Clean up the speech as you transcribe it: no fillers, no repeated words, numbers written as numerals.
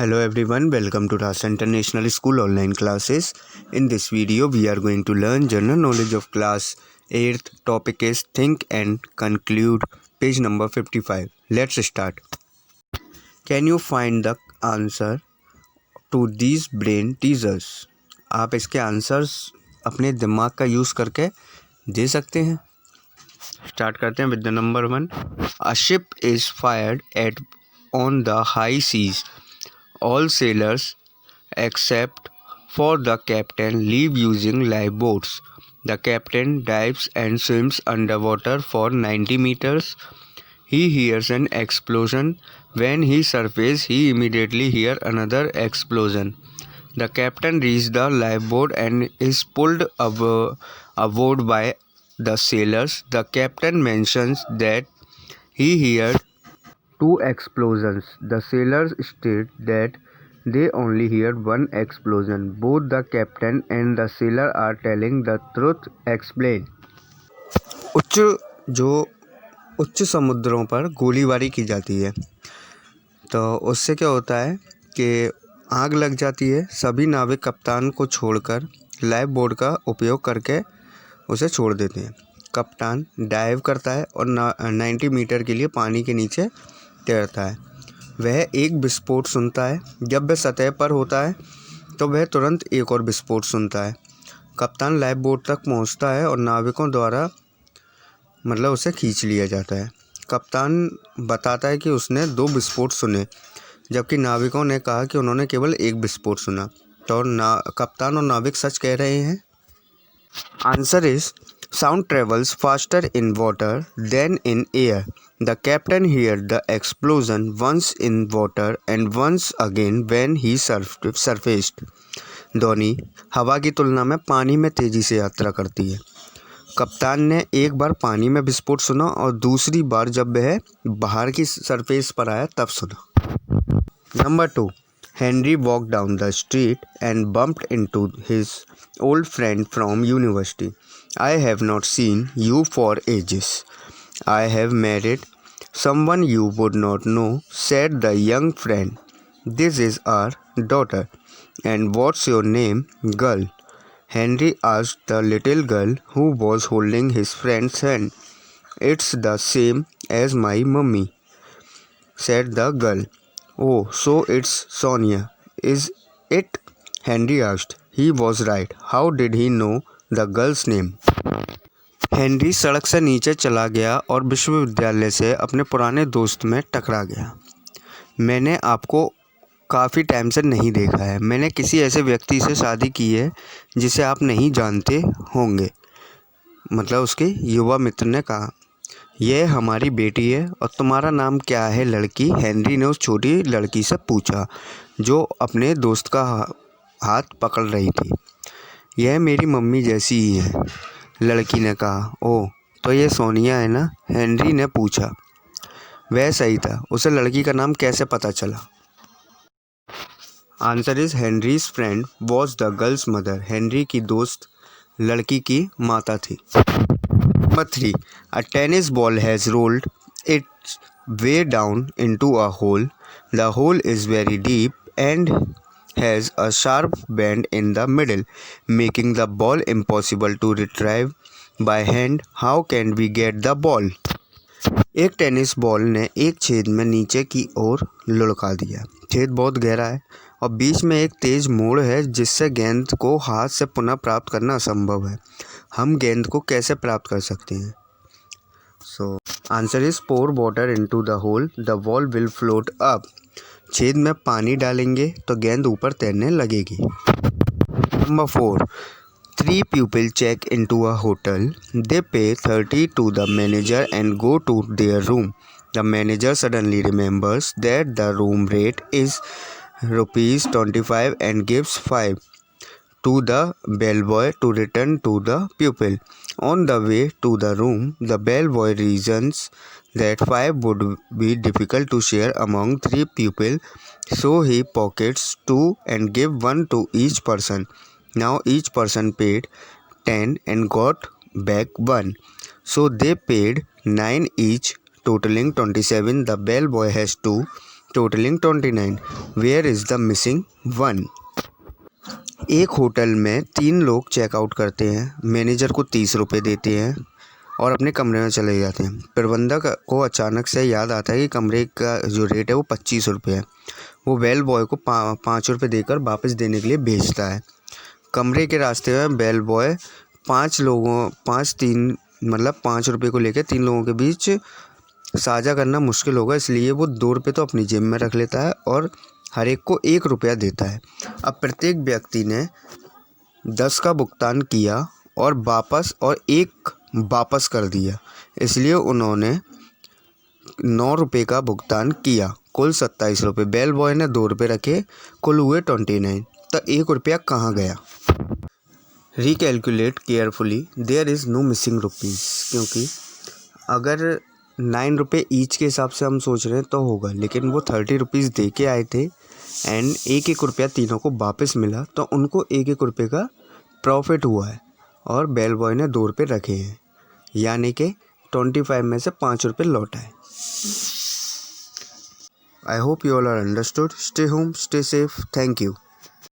Hello everyone, welcome to Rasa International School online classes. In this video, we are going to learn general knowledge of class 8th. Topic is Think and Conclude, page number 55. Let's start. Can you find the answer to these brain teasers? आप इसके answers अपने दिमाग का use करके दे सकते हैं. Start करते हैं with the number 1. A ship is fired at on the high seas. All sailors except for the captain leave using lifeboats. The captain dives and swims underwater for 90 meters. He hears an explosion. When he surfaces, he immediately hears another explosion. The captain reaches the lifeboat and is pulled aboard by the sailors. The captain mentions that he heard 2 explosions. The sailors state that they only heard 1 explosion. Both the captain and the sailor are telling the truth. Explain. उच्च समुद्रों पर गोलीबारी की जाती है तो उससे क्या होता है कि आग लग जाती है. सभी नाविक कप्तान को छोड़कर लाइफ बोट का उपयोग करके उसे छोड़ देते हैं. कप्तान डाइव करता है और 90 मीटर के लिए पानी के नीचे तैरता है. वह एक विस्फोट सुनता है. जब वह सतह पर होता है तो वह तुरंत एक और विस्फोट सुनता है. कप्तान लाइफ बोट तक पहुंचता है और नाविकों द्वारा उसे खींच लिया जाता है. कप्तान बताता है कि उसने 2 विस्फोट सुने जबकि नाविकों ने कहा कि उन्होंने केवल एक विस्फोट सुना. तो कप्तान और नाविक सच कह रहे हैं. Answer is sound travels faster in water than in air. The captain heard the explosion once in water and once again when he surfaced. ध्वनि हवा की तुलना में पानी में तेजी से यात्रा करती है. कप्तान ने एक बार पानी में विस्फोट सुना और दूसरी बार जब वह बाहर की सरफेस पर आया तब सुना. Number 2. Henry walked down the street and bumped into his old friend from university. I have not seen you for ages. I have married someone you would not know, said the young friend. This is our daughter. And what's your name, girl? Henry asked the little girl who was holding his friend's hand. It's the same as my mummy, said the girl. Oh, so it's Sonia, is it? Henry asked. He was right. How did he know the girl's name? Henry सड़क से नीचे चला गया और विश्वविद्यालय से अपने पुराने दोस्त में टकरा गया. मैंने आपको काफ़ी टाइम से नहीं देखा है. मैंने किसी ऐसे व्यक्ति से शादी की है जिसे आप नहीं जानते होंगे. उसके युवा मित्र ने कहा. यह हमारी बेटी है. और तुम्हारा नाम क्या है लड़की? हेनरी ने उस छोटी लड़की से पूछा जो अपने दोस्त का हाथ पकड़ रही थी. यह मेरी मम्मी जैसी ही है, लड़की ने कहा. ओह, तो ये सोनिया है ना? हेनरी ने पूछा. वह सही था. उसे लड़की का नाम कैसे पता चला? Answer is Henrys friend was the girls mother. Henry की दोस्त लड़की की माता थी. Number 3. A tennis ball has rolled its way down into a hole. The hole is very deep and has a sharp bend in the middle, making the ball impossible to retrieve by hand. How can we get the ball? एक tennis ball ने एक छेद में नीचे की ओर लुढ़का दिया. छेद बहुत गहरा है और बीच में एक तेज मोड़ है जिससे गेंद को हाथ से पुनः प्राप्त करना असंभव है. हम गेंद को कैसे प्राप्त कर सकते हैं? So answer is pour water into the hole, the ball will float up. छेद में पानी डालेंगे तो गेंद ऊपर तैरने लगेगी. Number 4. 3 people check into a hotel. They pay 30 to the manager and go to their room. The manager suddenly remembers that the room rate is rupees 25 and gives 5 to the bellboy to return to the pupil. On the way to the room, the bellboy reasons that 5 would be difficult to share among 3 people, so he pockets 2 and give 1 to each person. Now each person paid 10 and got back 1. So they paid 9 each, totaling 27. The bellboy has to totalling 29. Where is the missing 1? एक hotel में 3 लोग checkout करते हैं, manager को 30 रुपये देते हैं और अपने कमरे में चले जाते हैं। प्रबंधक को अचानक से याद आता है कि कमरे का जो रेट है वो 25 रुपये है। वो बेल बॉय को 5 रुपये देकर वापस देने के लिए भेजता है। कमरे के रास्ते में बेल बॉय 5 रुपये को लेकर 3 लोगों के बीच साझा करना मुश्किल होगा, इसलिए वो 2 रुपये तो अपनी जेब में रख लेता है और हर एक को 1 रुपया देता है। अब प्रत्येक व्यक्ति ने 10 का भुगतान किया और 1 वापस कर दिया, इसलिए उन्होंने 9 रुपये का भुगतान किया, कुल 27 रुपये। बेल बॉय ने 2 रुपये रखे, कुल हुए 29। तो 1 रुपया कहाँ गया? Recalculate carefully, there is no missing rupees, क्योंकि अगर 9 रुपये ईच के हिसाब से हम सोच रहे हैं तो होगा, लेकिन वो 30 रुपीज़ दे के आए थे एंड 1 रुपया तीनों को वापस मिला, तो उनको 1 रुपये का प्रॉफिट हुआ है और बेल बॉय ने 2 रुपये रखे हैं, यानी कि 25 में से 5 रुपये लौटा है। I hope you all are understood. Stay home, stay safe, thank you.